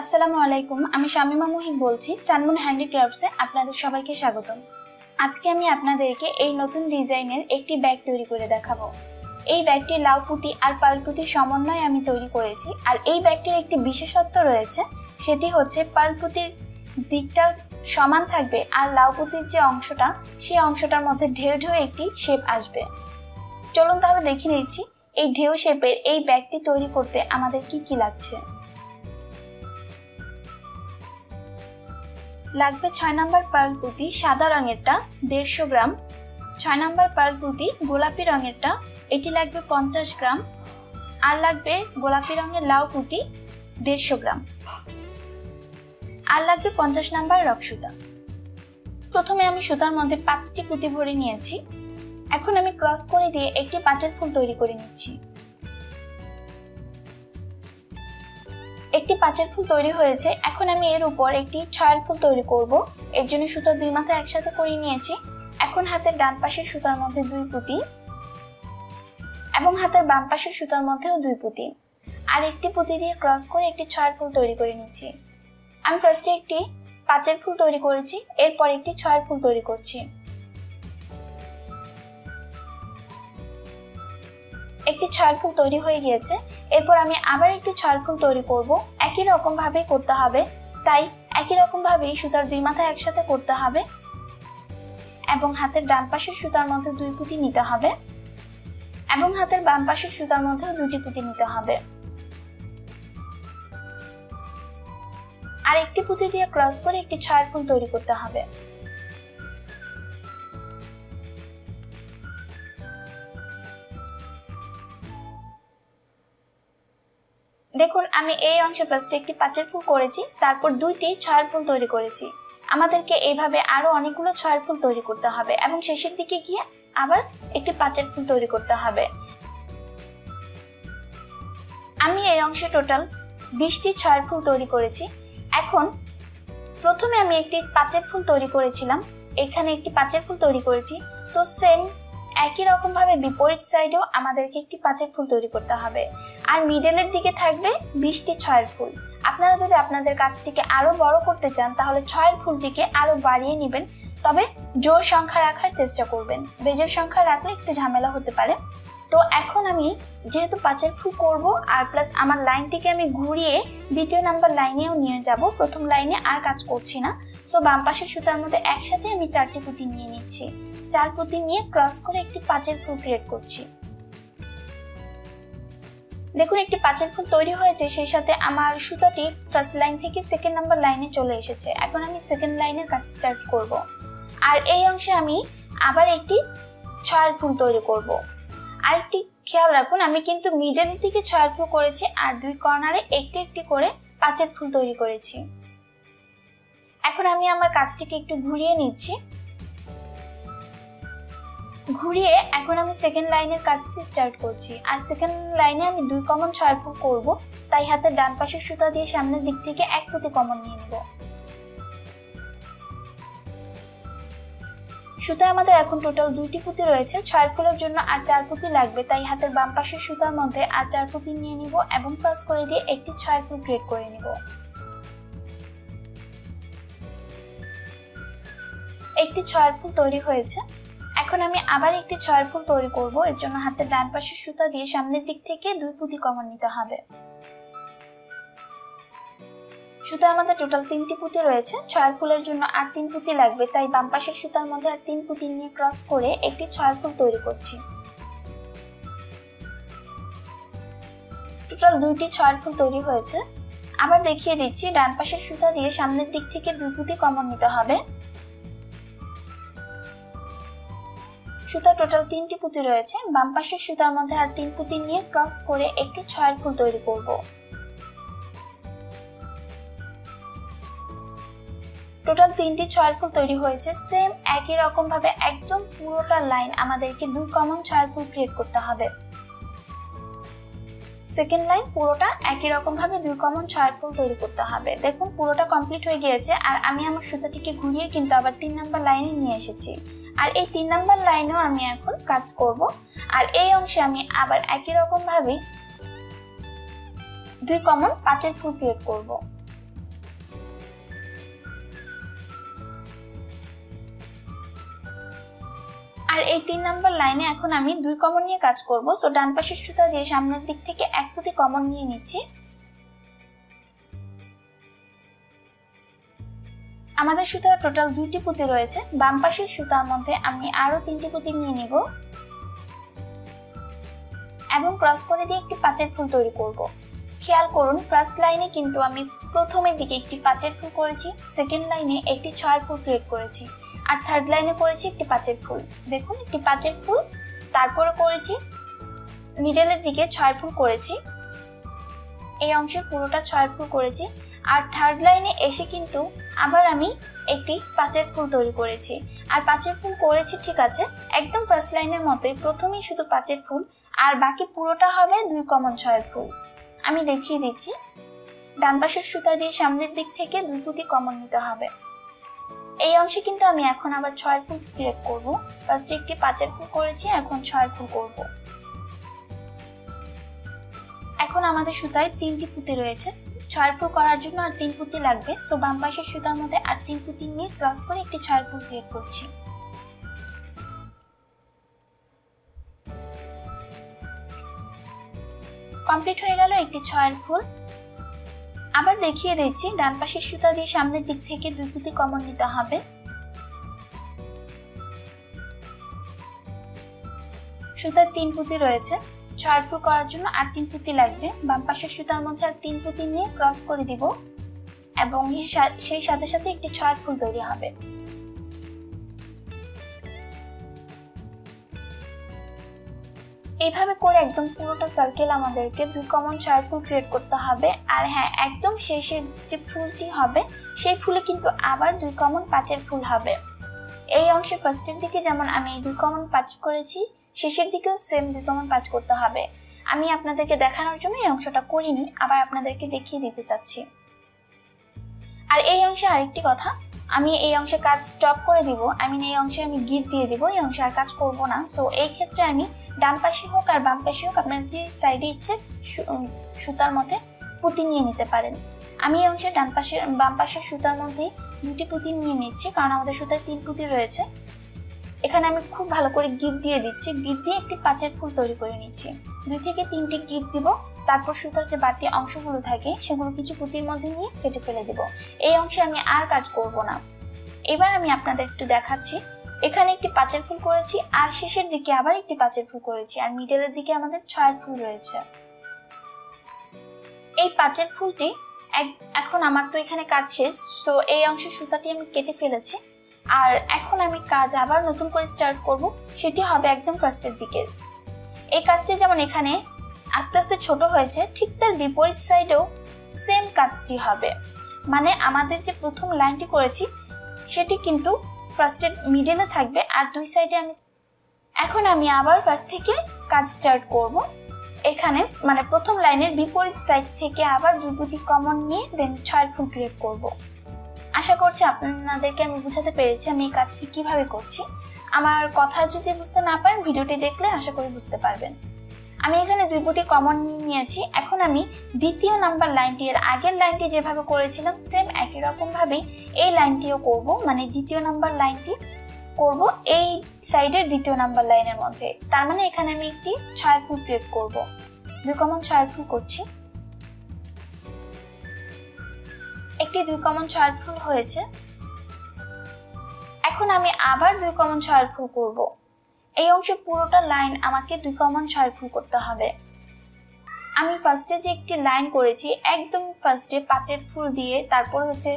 আসসালামু আলাইকুম, আমি শামিমা মুহিব বলছি সানমুন হ্যান্ডিক্রাফটসে আপনাদের সবাইকে স্বাগতম। আজকে আমি আপনাদেরকে এই নতুন ডিজাইনের একটি ব্যাগ তৈরি করে দেখাবো। এই ব্যাগটি লাউ পুঁতি আর পাল পুঁতির সমন্বয়ে আমি তৈরি করেছি। আর এই ব্যাগটির একটি বিশেষত্ব রয়েছে, সেটি হচ্ছে পাল পুঁতির দিকটা সমান থাকবে আর লাউ পুঁতির যে অংশটা সেই অংশটার মধ্যে ঢেউ ঢেউ একটি শেপ আসবে। চলুন তাহলে দেখে নিচ্ছি এই ঢেউ শেপের এই ব্যাগটি তৈরি করতে আমাদের কি কি লাগছে। লাগবে 6 নম্বর পার্ল পুঁতি সাদা রঙেরটা 150 গ্রাম, 6 নম্বর পার্ল পুঁতি গোলাপি রঙেরটা এটি লাগবে 50 গ্রাম, আর লাগবে গোলাপি রঙের লাউ পুঁতি 150 গ্রাম, আর লাগবে 50 নম্বর রক সুতা। প্রথমে আমি সুতার মধ্যে 5টি পুঁতি ভরে নিয়েছি। এখন আমি ক্রস করে দিয়ে একটি পাটের ফুল তৈরি করে নিচ্ছি। একটি পাটের ফুল তৈরি হয়েছে। এখন আমি এর উপর একটি ছয়ের ফুল তৈরি করব। এর জন্য সুতার দুই মাথা একসাথে করে নিয়েছি। এখন হাতের ডান পাশের সুতার মধ্যে 2 পুঁতি এবং হাতের বাম পাশের সুতার মধ্যেও 2 পুঁতি, আর একটি পুঁতি দিয়ে ক্রস করে একটি ছয়ের ফুল তৈরি করে নিচ্ছি। আমি ফার্স্টে একটি পাটের ফুল তৈরি করেছি, এরপর একটি ছয়ের ফুল তৈরি করছি। একটি ছয়ের ফুল তৈরি হয়ে গিয়েছে। এরপর আমি আবার একটি ছয়ের ফুল তৈরি করব। একই রকম ভাবে করতে হবে, তাই একই রকম ভাবেই সুতার দুই মাথা একসাথে করতে হবে এবং হাতের ডান পাশের সুতার মধ্যে 2 পুঁতি নিতে হবে এবং হাতের বাম পাশের সুতার মধ্যেও 2টি পুঁতি নিতে হবে, আর একটি পুঁতি দিয়ে ক্রস করে একটি ছয়ের ফুল তৈরি করতে হবে। দেখুন, আমি এই অংশে ফার্স্টে একটি পাটের ফুল করেছি, তারপর 2টি ছয়ের ফুল তৈরি করেছি। আমাদেরকে এইভাবে আরো অনেকগুলো ছয়ের ফুল তৈরি করতে হবে এবং শেষের দিকে গিয়ে আবার একটি পাটের ফুল তৈরি করতে হবে। আমি এই অংশে টোটাল 20টি ছয়ের ফুল তৈরি করেছি। এখন প্রথমে আমি একটি পাটের ফুল তৈরি করেছিলাম, এখানে একটি পাটের ফুল তৈরি করেছি, তো সেম একই রকম ভাবে বিপরীত সাইডেও আমাদেরকে একটি পাটের ফুল তৈরি করতে হবে। আর মিডলের দিকে থাকবে 20টি ছয়ের ফুল। আপনারা যদি আপনাদের কাজটিকে আরো বড় করতে চান তাহলে ছয়ের ফুলটিকে আরো বাড়িয়ে নেবেন, তবে জোড় সংখ্যা রাখার চেষ্টা করবেন। বেজোড় সংখ্যা রাখলে একটু ঝামেলা হতে পারে। তো এখন আমি যেহেতু পাটের ফুল করব আর প্লাস আমার লাইনটিকে আমি ঘুরিয়ে দ্বিতীয় নাম্বার লাইনেও নিয়ে যাব, প্রথম লাইনে আর কাজ করছি না। সো বাম পাশের সুতার মধ্যে একসাথে আমি 4টি পুঁতি নিয়ে নিচ্ছি। 4 পুঁতি নিয়ে ক্রস করে একটি পাটের ফুল ক্রিয়েট করছি। দেখুন, একটি পাটের ফুল তৈরি হয়েছে, সেই সাথে আমার সুতাটি ফার্স্ট লাইন থেকে সেকেন্ড নাম্বার লাইনে চলে এসেছে। এখন আমি সেকেন্ড লাইনের কাজ স্টার্ট করব। আর এই অংশে আমি আবার একটি ছয়ের ফুল তৈরি করব। আরেকটি খেয়াল রাখুন, আমি কিন্তু মিডলের দিকে ছয়ের ফুল করেছি আর 2 কর্নারে একটি একটি করে পাটের ফুল তৈরি করেছি। এখন আমি আমার কাজটিকে একটু ঘুরিয়ে নিচ্ছি। ঘুরিয়ে এখন আমি সেকেন্ড লাইনের কাজটি স্টার্ট করছি। আর সেকেন্ড লাইনে আমি 2 কমন ছয়ের ফুল করব, তাই হাতের ডান পাশের সুতা দিয়ে সামনের দিক থেকে 1 পুঁতি কমন নিয়ে নেব। সুতায় আমাদের এখন টোটাল 2টি পুঁতি রয়েছে। ছয়ের ফুলের জন্য আর 4 পুঁতি লাগবে, তাই হাতের বাম পাশের সুতার মধ্যে আর 4 পুঁতি নিয়ে নিব এবং ক্রস করে দিয়ে একটি ছয়ের ফুল ক্রিয়েট করে নিব। একটি ছয়ের ফুল তৈরি হয়েছে। এখন আমি আবার একটি ছয়ের ফুল তৈরি করব। এর জন্য হাতের ডান পাশের সুতা দিয়ে সামনের দিক থেকে 2 পুঁতি কমন নিতে হবে। সুতা আমাদের টোটাল 3টি পুঁতি রয়েছে। ছয়ের ফুলের জন্য আর 3 পুঁতি লাগবে, তাই বাম পাশের সুতার মধ্যে আর 3 পুঁতি নিয়ে ক্রস করে একটি ছয়ের ফুল তৈরি করছি। টোটাল 2টি ছয়ের ফুল তৈরি হয়েছে। আবার দেখিয়ে দিচ্ছি, ডান পাশের সুতা দিয়ে সামনের দিক থেকে 2 পুঁতি কমন নিতে হবে। সুতা টোটাল 3টি পুঁতি রয়েছে। বাম পাশের সুতার মধ্যে আর 3 পুঁতি নিয়ে ক্রস করে একটি ছয়ের ফুল তৈরি করব। টোটাল 3টি ছয়ের ফুল তৈরি হয়েছে। সেম একই রকম ভাবে একদম পুরোটা লাইন আমাদেরকে 2 কমন ছয়ের ফুল ক্রিয়েট করতে হবে। সেকেন্ড লাইন পুরোটা একই রকম ভাবে 2 কমন ছয়ের ফুল তৈরি করতে হবে। দেখুন, পুরোটা কমপ্লিট হয়ে গিয়েছে। আর আমি আমার সুতাটিকে ঘুরিয়ে কিন্তু আবার 3 নাম্বার লাইনে নিয়ে এসেছি। আর এই 3 নাম্বার লাইনেও আমি এখন কাজ করব। আর এই অংশে আমি আবার একই রকম ভাবে 2 কমন পাটের ফুল ক্রিয়েট করব। আর এই 3 নাম্বার লাইনে এখন আমি 2 কমন নিয়ে কাজ করব। সো ডান পাশের সুতা দিয়ে সামনের দিক থেকে এক পুঁতি কমন নিয়ে নিচ্ছি। আমাদের সুতার টোটাল 2টি পুঁতি রয়েছে। বাম পাশের সুতার মধ্যে আমি আরো 3টি পুঁতি নিয়ে নিব এবং ক্রস করে দিয়ে একটি পাঁচের ফুল তৈরি করব। খেয়াল করুন, ফার্স্ট লাইনে কিন্তু আমি প্রথমের দিকে একটি পাঁচের ফুল করেছি, সেকেন্ড লাইনে একটি 6 ফুল ক্রিয়েট করেছি, আর থার্ড লাইনে করেছি একটি পাঁচের ফুল। দেখুন, একটি পাঁচের ফুল, তারপরে করেছি মিডলের দিকে 6 ফুল করেছি, এই অংশের পুরোটা 6 ফুল করেছি, আর থার্ড লাইনে এসে কিন্তু আবার আমি একটি পাঁচের ফুল তৈরি করেছি। আর পাঁচের ফুল করেছি ঠিক আছে, একদম ফার্স্ট লাইনের মতোই, প্রথমেই শুধু পাঁচের ফুল আর বাকি পুরোটা হবে 2 কমন 6 ফুল। আমি দেখিয়ে দিচ্ছি। ডান পাশের সুতা দিয়ে সামনের দিক থেকে 2 পুঁতি কমন নিতে হবে। এই অংশে কিন্তু আমি এখন আবার 6 ফুল ক্রিয়েট করব। ফার্স্টে একটি পাঁচের ফুল করেছি, এখন 6 ফুল করব। এখন আমাদের সুতায় 3টি পুঁতি রয়েছে। 6 ফুল করার জন্য আর 3 পুঁতি লাগবে। সো বাম পাশের সুতার মধ্যে আর 3 পুঁতি নিয়ে ক্রস করে একটি 6 ফুল ক্রিয়েট করছি। কমপ্লিট হয়ে গেল একটি 6 ফুল। আবার দেখিয়ে দিচ্ছি, ডান পাশের সুতা দিয়ে সামনের দিক থেকে 2 পুঁতি কমন নিতে হবে। সুতার 3 পুঁতি রয়েছে। 6 ফুল করার জন্য আর 3 পুঁতি লাগবে। বাম পাশের সুতার মধ্যে আর 3 পুঁতি নিয়ে ক্রস করে দিব এবং সেই সাথে সাথে একটি 6 ফুল তৈরি হবে। এইভাবে করে একদম পুরোটা সার্কেল আমাদেরকে 2 কমন 6 ফুল ক্রিয়েট করতে হবে। আর হ্যাঁ, একদম শেষের যে ফুলটি হবে সেই ফুলে কিন্তু আবার 2 কমন 5-এর ফুল হবে। এই অংশে ফার্স্টের দিকে যেমন আমি 2 কমন 5 করেছি, শেষের দিকেও সেম 2 কমন 5 করতে হবে। আমি আপনাদেরকে দেখানোর জন্য এই অংশটা করিনি, আবার আপনাদেরকে দেখিয়ে দিতে চাচ্ছি। আর এই অংশে আরেকটি কথা, আমি এই অংশে কাজ স্টপ করে দিব। এই অংশে আমি গিট দিয়ে দিব, এই অংশে আর কাজ করব না। সো এই ক্ষেত্রে আমি ডান পাশে হোক আর বাম পাশে হোক, আপনার যে সাইডে ইচ্ছে সুতার মধ্যে পুঁতি নিয়ে নিতে পারেন। আমি এই অংশে বাম পাশের সুতার মধ্যে 2টি পুঁতি নিয়ে নিচ্ছি, কারণ আমাদের সুতায় 3 পুঁতি রয়েছে। এখানে আমি খুব ভালো করে গিট দিয়ে দিচ্ছি। গিট দিয়ে একটি 5-এর ফুল তৈরি করে নিচ্ছি। 2 থেকে 3টি গিট দিব, তারপর সুতার যে বাড়তি অংশগুলো থাকে সেগুলো কিছু পুঁতির মধ্যে নিয়ে কেটে ফেলে দেব। এই অংশে আমি আর কাজ করব না। এবার আমি আপনাদের একটু দেখাচ্ছি। এখানে একটি 5-এর ফুল করেছি, আর শেষের দিকে আবার একটি 5-এর ফুল করেছি, আর মিডলের দিকে আমাদের 6 ফুল রয়েছে। এই 5-এর ফুলটি এখন আমার তো এখানে কাজ শেষ। সো এই অংশের সুতাটি আমি কেটে ফেলেছি, আর এখন আমি কাজ আবার নতুন করে স্টার্ট করব। সেটি হবে একদম ফার্স্টের দিকে। এই কাজটি যেমন এখানে আস্তে আস্তে ছোট হয়েছে, ঠিক তার বিপরীত সাইডেও সেম কাজটি হবে। মানে আমাদের যে প্রথম লাইনটি করেছি সেটি কিন্তু ফার্স্টের মিডলে থাকবে, আর 2 সাইডে এখন আমি আবার ফার্স্ট থেকে কাজ স্টার্ট করব। এখানে মানে প্রথম লাইনের বিপরীত সাইড থেকে আবার 2 পুঁতি কমন নিয়ে দেন 6 ফুল ক্রিয়েট করব। আশা করছি আপনাদেরকে আমি বুঝাতে পেরেছি আমি এই কাজটি কিভাবে করছি। আমার কথা যদি বুঝতে না পারেন, ভিডিওটি দেখলে আশা করি বুঝতে পারবেন। আমি এখানে 2 পুঁতি কমন নিয়েছি। এখন আমি দ্বিতীয় নাম্বার লাইনটি, এর আগের লাইনটি যেভাবে করেছিলাম সেম একই রকম ভাবেই এই লাইনটিও করব। মানে দ্বিতীয় নাম্বার লাইনটি করব এই সাইডের দ্বিতীয় নাম্বার লাইনের মধ্যে। তার মানে এখানে আমি একটি 6 ফুল ক্রিয়েট করব। 2 কমন 6 ফুল করছি। একটি 2 কমন 6 ফুল হয়েছে। এখন আমি আবার 2 কমন 6 ফুল করব। এই অংশে পুরোটা লাইন আমাকে 2 কমন 6 ফুল করতে হবে। আমি ফার্স্টে যে একটি লাইন করেছি, একদম ফার্স্টে 5-এর ফুল দিয়ে তারপর হচ্ছে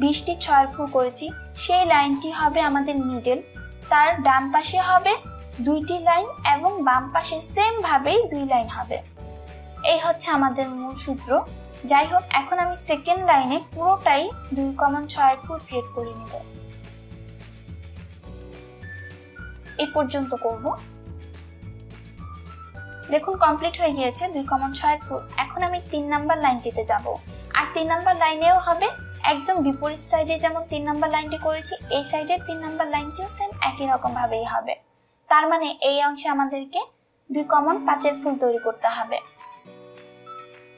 20টি 6 ফুল করেছি, সেই লাইনটি হবে আমাদের মিডল। তার ডান পাশে হবে 2টি লাইন এবং বাম পাশে সেম ভাবেই 2 লাইন হবে। এই হচ্ছে আমাদের মূল সূত্র। যাই হোক, এখন আমি সেকেন্ড লাইনে পুরোটাই 2 কমন 6 ফুল ক্রিয়েট করে নেব। এই পর্যন্ত করব। দেখুন কমপ্লিট হয়ে গিয়েছে 2 কমন 6 ফুল। এখন আমি 3 নাম্বার লাইনটিতে যাব। আর 3 নাম্বার লাইনেও হবে একদম বিপরীত সাইডে যেমন 3 নাম্বার লাইনটি করেছি, এই সাইডের 3 নাম্বার লাইনটিও সেম একই রকম ভাবেই হবে। তার মানে এই অংশে আমাদেরকে 2 কমন 5-এর ফুল তৈরি করতে হবে।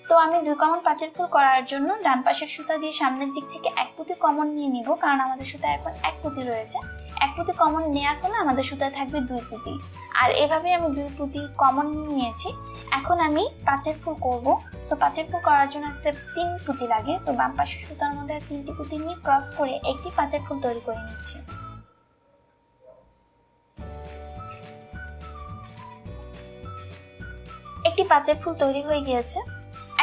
তো আমি 2 কমন 5-এর ফুল করার জন্য ডান পাশের সুতা দিয়ে সামনের দিক থেকে 1 পুঁতি কমন নিয়ে নিব, কারণ আমাদের সুতা এখন 1 পুঁতি রয়েছে। এক পুঁতি কমন নেওয়ার ফলে আমাদের সুতায় থাকবে 2 পুঁতি। আর এভাবে আমি 2 পুঁতি কমন নিয়েছি। এখন আমি পাঁচের ফুল করব। সো পাঁচের ফুল করার জন্য 3 পুঁতি লাগে। সো বাম পাশের সুতার মধ্যে 3টি পুঁতি নিয়ে ক্রস করে একটি পাঁচের ফুল তৈরি করে নিচ্ছি। একটি পাঁচের ফুল তৈরি হয়ে গিয়েছে।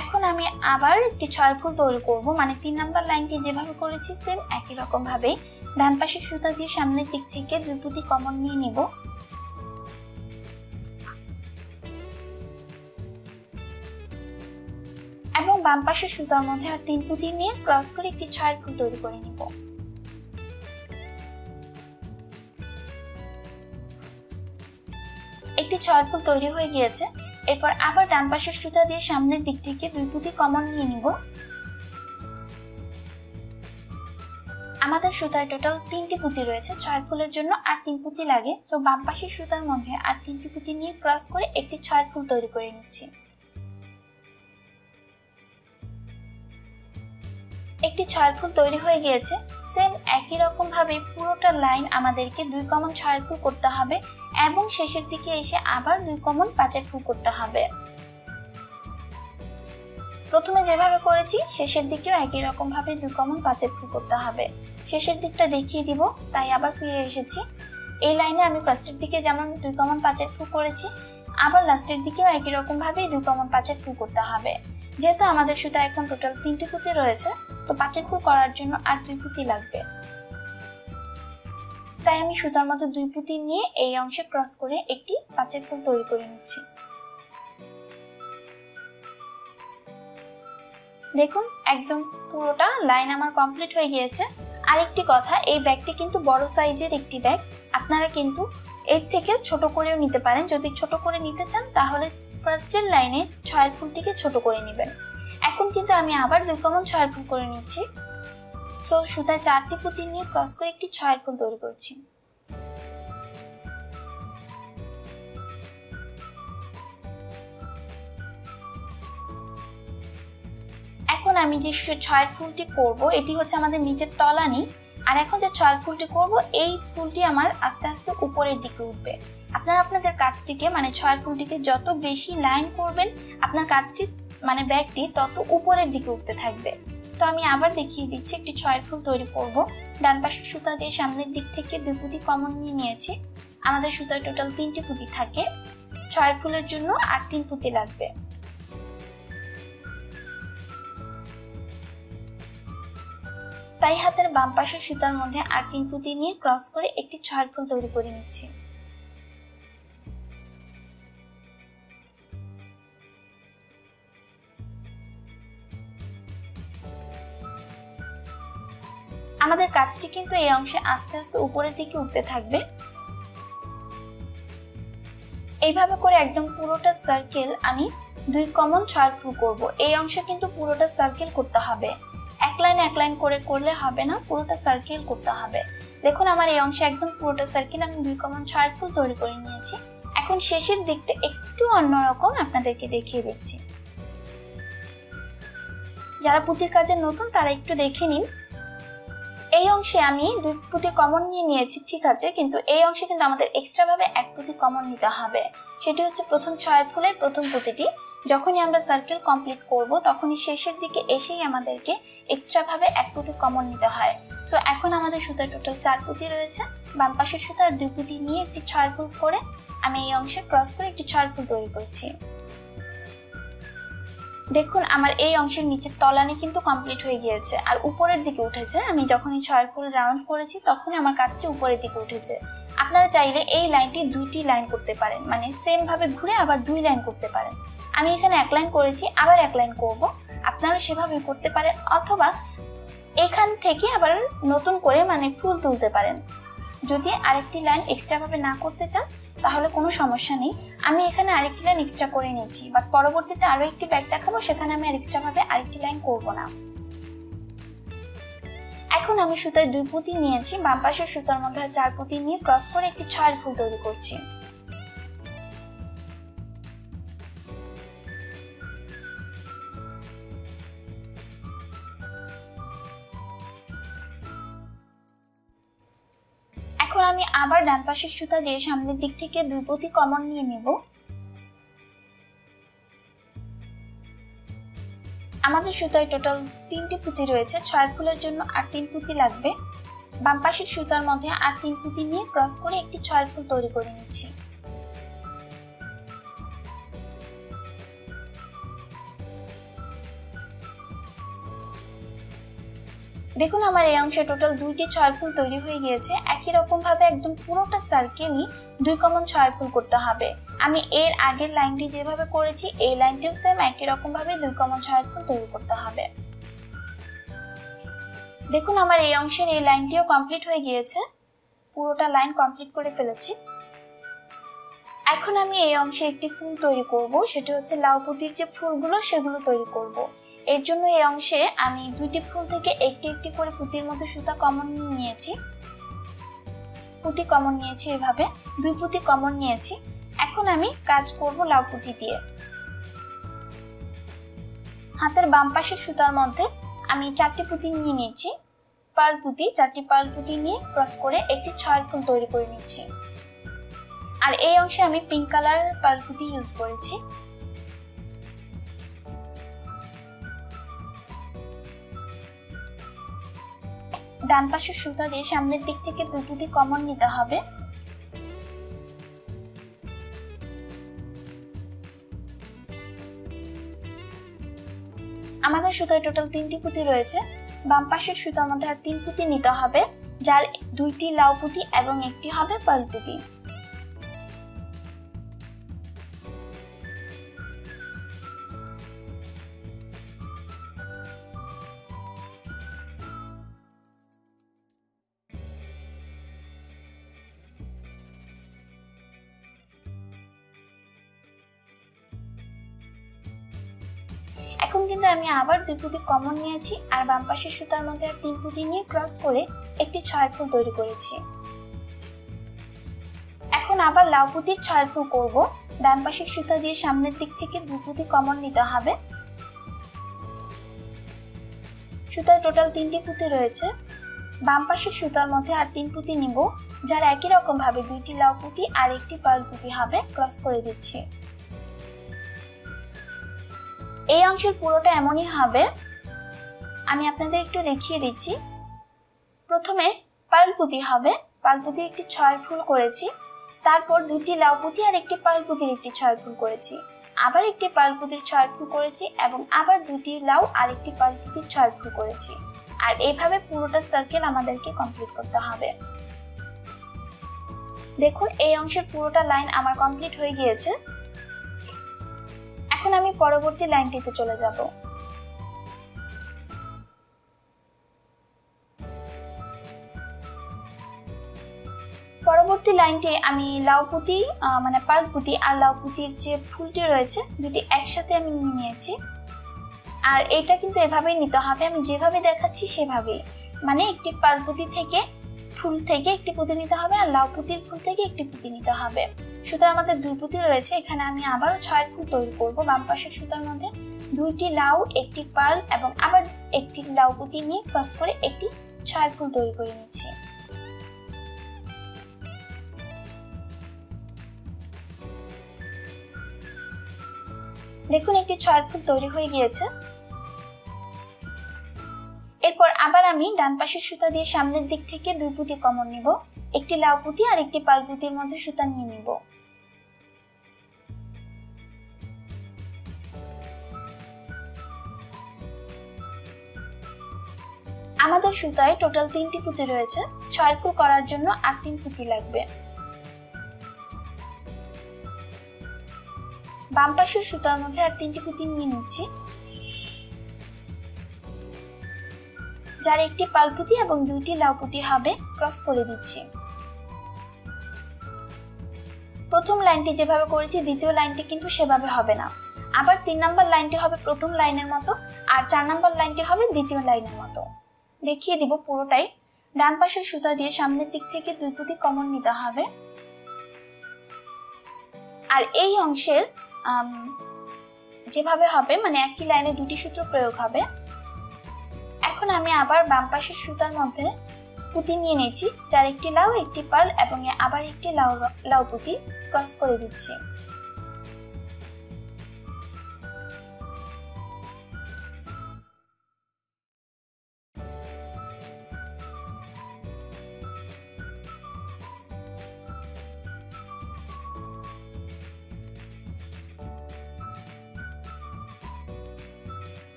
এখন আমি আবার একটি 6 ফুল তৈরি করব, মানে 3 নাম্বার লাইনটি যেভাবে করেছি সেম একই রকম ভাবে ডান পাশের সুতা দিয়ে সামনের দিক থেকে 2 পুঁতি কমন নিয়ে নিব। এবং বাম পাশের সুতার মধ্যে আর 3 পুঁতি নিয়ে ক্রস করে একটি 6 ফুল তৈরি করে নিব। একটি 6 ফুল তৈরি হয়ে গিয়েছে। এরপর আবার ডান পাশের সুতা দিয়ে সামনের দিক থেকে 2 পুঁতি কমন নিয়ে নিব। আমাদের সুতায় টোটাল 3টি পুঁতি রয়েছে, 6 ফুলের জন্য আর 3 পুঁতি লাগে। সো বাম পাশের সুতার মধ্যে আর 3টি পুঁতি নিয়ে ক্রস করে একটি 6 ফুল তৈরি করে নিচ্ছি। একটি 6 ফুল তৈরি হয়ে গিয়েছে। সেম একই রকম ভাবে পুরোটা লাইন আমাদেরকে 2 কমন 6 ফুল করতে হবে এবং শেষের দিকে এসে আবার 2 কমন 5 ফুল করতে হবে। প্রথমে যেভাবে করেছি শেষের দিকেও একই রকম ভাবে 2 কমন 5 ফুল করতে হবে। শেষের দিকটা দেখিয়ে দিব, তাই আবার ফিরে এসেছি। এই লাইনে আমি ফার্স্টের দিকে যেমন 2 কমন 5 ফুল করেছি, আবার লাস্টের দিকেও একই রকম ভাবে 2 কমন 5 ফুল করতে হবে। যেহেতু আমাদের সুতায় এখন টোটাল 3টি পুঁতি রয়েছে, তো 5 ফুল করার জন্য আর 2 পুঁতি লাগবে। তাই আমি সুতার মধ্যে 2 পুঁতি নিয়ে এই অংশে ক্রস করে একটি 5 ফুল তৈরি করে নিচ্ছি। দেখুন একদম পুরোটা লাইন আমার কমপ্লিট হয়ে গিয়েছে। আরেকটি কথা, এই ব্যাগটি কিন্তু বড় সাইজের একটি ব্যাগ। আপনারা কিন্তু এর থেকে ছোট করেও নিতে পারেন। যদি ছোট করে নিতে চান তাহলে ফার্স্টের লাইনে 6 ফুলটিকে ছোট করে নেবেন। এখন কিন্তু আমি আবার 2 কমন 6 ফুল করে নিচ্ছি। সো সুতায় 4টি পুঁতি নিয়ে ক্রস করে একটি 6 ফুল তৈরি করছি। এখন আমি যে 6 ফুলটি করব এটি হচ্ছে আমাদের নিচের তলানি। আর এখন যে 6 ফুলটি করব এই ফুলটি আমার আস্তে আস্তে উপরের দিকে উঠবে। আপনারা আপনাদের কাজটিকে মানে 6 ফুলটিকে যত বেশি লাইন করবেন আপনার কাজটি মানে ব্যাগটি তত উপরের দিকে উঠতে থাকবে। তো আমি আবার দেখিয়ে দিচ্ছি, একটি 6 ফুল তৈরি করব। ডান পাশের সুতা দিয়ে সামনের দিক থেকে 2 পুঁতি কমন নিয়ে নিয়েছি। আমাদের সুতায় টোটাল 3টি পুঁতি থাকে, 6 ফুলের জন্য আর 3 পুঁতি লাগবে। তাই হাতের বাম পাশের সুতার মধ্যে আর 3 পুঁতি নিয়ে ক্রস করে একটি 6 ফুল তৈরি করে নিচ্ছি। আমাদের কাজটি কিন্তু এই অংশে আস্তে আস্তে উপরের দিকে উঠতে থাকবে। এইভাবে করে একদম পুরোটা সার্কেল আমি 2 কমন 6 ফুল করব। এই অংশে কিন্তু পুরোটা সার্কেল করতে হবে, এক লাইন করে করলে হবে না, পুরোটা সার্কেল করতে হবে। দেখুন আমার এই অংশে একদম পুরোটা সার্কেল আমি 2 কমন 6 ফুল তৈরি করে নিয়েছি। এখন শেষের দিকটা একটু অন্যরকম আপনাদেরকে দেখিয়ে দিচ্ছি। যারা পুঁতির কাজে নতুন তারা একটু দেখে নিন। এই অংশে আমি 2 পুঁতি কমন নিয়ে নিয়েছি, ঠিক আছে, কিন্তু এই অংশে কিন্তু আমাদের এক্সট্রা ভাবে 1 পুঁতি কমন নিতে হবে। সেটি হচ্ছে প্রথম 6 ফুলের প্রথম পুঁতিটি। যখনই আমরা সার্কেল কমপ্লিট করব তখনই শেষের দিকে এসেই আমাদেরকে এক্সট্রা ভাবে 1 পুঁতি কমন নিতে হয়। সো এখন আমাদের সুতায় টোটাল 4 পুঁতি রয়েছে। বাম পাশের সুতার 2 পুঁতি নিয়ে একটি 6 ফুল করে আমি এই অংশে ক্রস করে একটি 6 ফুল তৈরি করছি। দেখুন আমার এই অংশের নিচের তলানি কিন্তু কমপ্লিট হয়ে গিয়েছে আর উপরের দিকে উঠেছে। আমি যখনই 6 ফুল রাউন্ড করেছি তখনই আমার কাজটি উপরের দিকে উঠেছে। আপনারা চাইলে এই লাইনটি 2টি লাইন করতে পারেন, মানে সেম ভাবে ঘুরে আবার 2 লাইন করতে পারেন। আমি এখানে 1 লাইন করেছি, আবার 1 লাইন করব। আপনারা সেভাবে করতে পারেন, অথবা এখান থেকে আবার নতুন করে মানে ফুল তুলতে পারেন। যদি আরেকটি লাইন এক্সট্রা ভাবে না করতে চান তাহলে কোনো সমস্যা নেই। আমি এখানে আরেকটি লাইন এক্সট্রা করে নিয়েছি, বাট পরবর্তীতে আরো একটি ব্যাগ দেখাবো, সেখানে আমি আর এক্সট্রা ভাবে আরেকটি লাইন করব না। এখন আমি সুতায় 2 পুঁতি নিয়েছি, বাম পাশের সুতার মধ্যে 4 পুঁতি নিয়ে ক্রস করে একটি 6 ফুল তৈরি করছি। এখন আমি আবার ডান পাশের সুতা দিয়ে সামনের দিক থেকে 2 পুঁতি কমন নিয়ে নেব। আমাদের সুতায় টোটাল 3টি পুঁতি রয়েছে, 6 ফুলের জন্য আর 3 পুঁতি লাগবে। বাম পাশের সুতার মধ্যে আর 3 পুঁতি নিয়ে ক্রস করে একটি 6 ফুল তৈরি করে নিচ্ছি। দেখুন আমার এই অংশে টোটাল 2টি 6 ফুল তৈরি হয়ে গিয়েছে। একই রকম ভাবে একদম পুরোটা সার্কেলই 2 কমন 6 ফুল করতে হবে। আমি এর আগের লাইনটি যেভাবে করেছি এই লাইনটিও সেম একই রকম ভাবে 2 কমন 6 ফুল তৈরি করতে হবে। দেখুন আমার এই অংশের এই লাইনটিও কমপ্লিট হয়ে গিয়েছে, পুরোটা লাইন কমপ্লিট করে ফেলেছি। এখন আমি এই অংশে একটি ফুল তৈরি করব, সেটা হচ্ছে লাউ পুঁতির যে ফুলগুলো সেগুলো তৈরি করব। এর জন্য এই অংশে আমি 2টি ফুল থেকে একটি একটি করে পুঁতির মধ্যে সুতা কমন নিয়েছি, পুঁতি কমন নিয়েছি, এভাবে 2 পুঁতি কমন নিয়েছি। এখন আমি কাজ করব লাউ পুঁতি দিয়ে। হাতের বাম পাশের সুতার মধ্যে আমি 4টি পুঁতি নিয়ে নিয়েছি, পার্ল পুঁতি, 4টি পার্ল পুঁতি নিয়ে ক্রস করে একটি 6 ফুল তৈরি করে নিচ্ছি। আর এই অংশে আমি পিঙ্ক কালার পার্ল পুঁতি ইউজ করেছি। ডান পাশের সুতা দিয়ে সামনের দিক থেকে 2 পুঁতি কমন নিতে হবে। আমাদের সুতায় টোটাল 3টি পুঁতি রয়েছে, বাম পাশের সুতার মধ্যে আর 3 পুঁতি নিতে হবে, যার 2টি লাউ পুঁতি এবং একটি হবে পার্ল পুঁতি। এখন কিন্তু আমি আবার 2 পুঁতি কমন নিয়েছি আর বাম পাশের সুতার মধ্যে আর 3 পুঁতি নিয়ে ক্রস করে একটি 6 ফুল তৈরি করেছি। এখন আবার লাউ পুঁতির 6 ফুল করব। ডান পাশের সুতা দিয়ে সামনের দিক থেকে 2 পুঁতি কমন নিতে হবে। সুতায় টোটাল 3টি পুঁতি রয়েছে, বাম পাশের সুতার মধ্যে আর 3 পুঁতি নিব, যার একই রকম ভাবে 2টি লাউ পুঁতি আর একটি পার্ল পুঁতি হবে, ক্রস করে দিচ্ছি। এই অংশের পুরোটা এমনই হবে, আমি আপনাদের একটু দেখিয়ে দিচ্ছি। প্রথমে পার্ল পুঁতি হবে, পার্ল পুঁতির একটি 6 ফুল করেছি, তারপর 2টি লাউ পুঁতি আর একটি পার্ল পুঁতির একটি 6 ফুল করেছি, আবার একটি পার্ল পুঁতির 6 ফুল করেছি এবং আবার 2টি লাউ আর একটি পার্ল পুঁতির 6 ফুল করেছি। আর এইভাবে পুরোটা সার্কেল আমাদেরকে কমপ্লিট করতে হবে। দেখুন এই অংশের পুরোটা লাইন আমার কমপ্লিট হয়ে গিয়েছে। এখন আমি পরবর্তী লাইনটিতে চলে যাব। পরবর্তী লাইনটি আমি লাউ পুঁতি মানে পার্ল পুঁতি আর লাউ পুঁতির যে ফুলটি রয়েছে দুটি একসাথে আমি নিয়ে নিয়েছি। আর এটা কিন্তু এভাবেই নিতে হবে, আমি যেভাবে দেখাচ্ছি সেভাবেই, মানে একটি পার্ল পুঁতি থেকে ফুল থেকে একটি পুঁতি নিতে হবে আর লাউ পুঁতির ফুল থেকে একটি পুঁতি নিতে হবে। সুতরাং আমাদের 2 পুঁতি রয়েছে, এখানে আমি আবারও 6 ফুল তৈরি করব। বাম পাশের সুতার মধ্যে 2টি লাউ, একটি পার্ল এবং আবার একটি লাউ পুঁতি নিয়ে ক্রস করে একটি 6 ফুল তৈরি করে নিচ্ছি। দেখুন একটি 6 ফুল তৈরি হয়ে গিয়েছে। এরপর আবার আমি ডান পাশের সুতা দিয়ে সামনের দিক থেকে 2 পুঁতি কমন নিব, একটি লাউ পুঁতি আর একটি পার্ল পুঁতির মধ্যে সুতা নিয়ে নিব। আমাদের সুতায় টোটাল 3টি পুঁতি রয়েছে, 6 ফুল করার জন্য আর 3 পুঁতি লাগবে। বাম পাশের সুতার মধ্যে আর 3টি পুঁতি নিয়ে নিচ্ছি, যার একটি পার্ল পুঁতি এবং 2টি লাউ পুঁতি হবে, ক্রস করে দিচ্ছি। প্রথম লাইনটি যেভাবে করেছি দ্বিতীয় লাইনটি কিন্তু সেভাবে হবে না, আবার 3 নম্বর লাইনটি হবে প্রথম লাইনের মতো আর 4 নম্বর লাইনটি হবে দ্বিতীয় লাইনের মতো। দেখিয়ে দিব পুরোটাই। ডান পাশের সুতা দিয়ে সামনের দিক থেকে 2 পুঁতি কমন নিতে হবে। আর এই অংশের যেভাবে হবে মানে একই লাইনে 2টি সূত্র প্রয়োগ হবে। এখন আমি আবার বাম পাশের সুতার মধ্যে পুঁতি নিয়ে নিয়েছি, যার একটি লাউ, একটি পার্ল এবং আবার একটি লাউ পুঁতি ক্রস করে দিচ্ছি।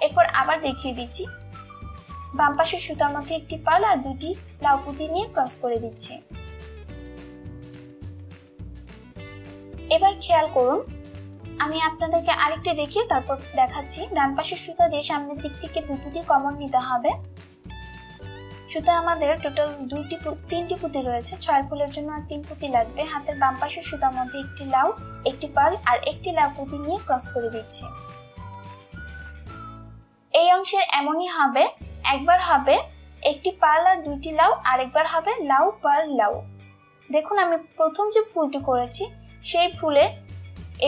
এরপর আবার দেখিয়ে দিচ্ছি, বাম পাশের সুতার মধ্যে একটি পার্ল আর দুটি লাউ পুঁতি নিয়ে ক্রস করে দিচ্ছি। এবার খেয়াল করুন, আমি আপনাদেরকে আরেকটি দেখিয়ে তারপর দেখাচ্ছি। ডান পাশের সুতা দিয়ে সামনের দিক থেকে দুটি কমন নিতে হবে। সুতা আমাদের টোটাল তিনটি পুঁতি রয়েছে, 6 ফুলের জন্য আর 3 পুঁতি লাগবে। হাতের বাম পাশের সুতার মধ্যে একটি লাউ, একটি পার্ল আর একটি লাউ পুঁতি নিয়ে ক্রস করে দিচ্ছি। এই অংশের এমনই হবে, একবার হবে একটি পার্ল আর দুইটি লাউ, আরেকবার হবে লাউ পার্ল লাউ। দেখুন আমি প্রথম যে ফুলটি করেছি সেই ফুলে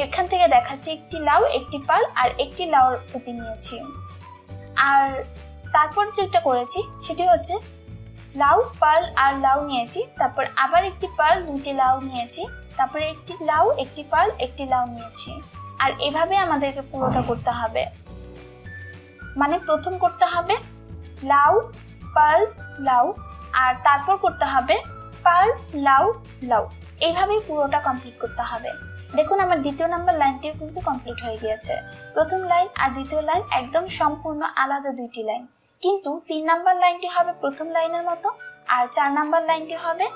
এখান থেকে দেখাচ্ছি একটি লাউ, একটি পার্ল আর একটি লাউর পুঁতি নিয়েছি। আর তারপর যেটা করেছি সেটি হচ্ছে লাউ পার্ল আর লাউ নিয়েছি, তারপর আবার একটি পার্ল, দুইটি লাউ নিয়েছি, তারপরে একটি লাউ, একটি পার্ল, একটি লাউ নিয়েছি। আর এভাবে আমাদেরকে পুরোটা করতে হবে। মানে প্রথম করতে হবে লাউ পার্ল লাউ, আর তারপর করতে হবে পার্ল লাউ লাউ। এইভাবেই পুরোটা কমপ্লিট করতে হবে। দেখুন আমার দ্বিতীয় নাম্বার লাইনটিও কিন্তু কমপ্লিট হয়ে গিয়েছে। প্রথম লাইন আর দ্বিতীয় লাইন একদম সম্পূর্ণ আলাদা দুইটি লাইন, কিন্তু 3 নাম্বার লাইনটি হবে প্রথম লাইনের মতো আর 4 নাম্বার লাইনটি হবে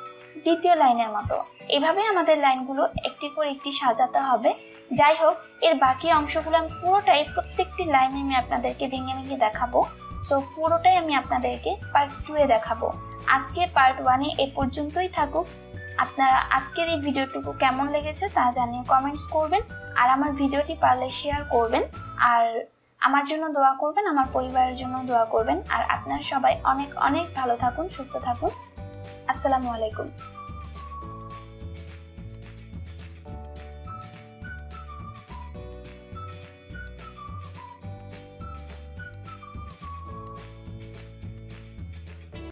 দ্বিতীয় লাইনের মতো। এভাবে আমাদের লাইনগুলো একটি পর একটি সাজাতে হবে। যাই হোক, এর বাকি অংশগুলো আমি পুরোটাই প্রত্যেকটি লাইনে আমি আপনাদেরকে ভেঙে ভেঙে দেখাবো। সো পুরোটাই আমি আপনাদেরকে পার্ট 2 এ দেখাবো। আজকে পার্ট 1 এ এ পর্যন্তই থাকুক। আপনারা আজকের এই ভিডিওটুকু কেমন লেগেছে তা জানিয়ে কমেন্টস করবেন, আর আমার ভিডিওটি পারলে শেয়ার করবেন, আর আমার জন্য দোয়া করবেন, আমার পরিবারের জন্য দোয়া করবেন। আর আপনারা সবাই অনেক অনেক ভালো থাকুন, সুস্থ থাকুন। আসসালামু আলাইকুম।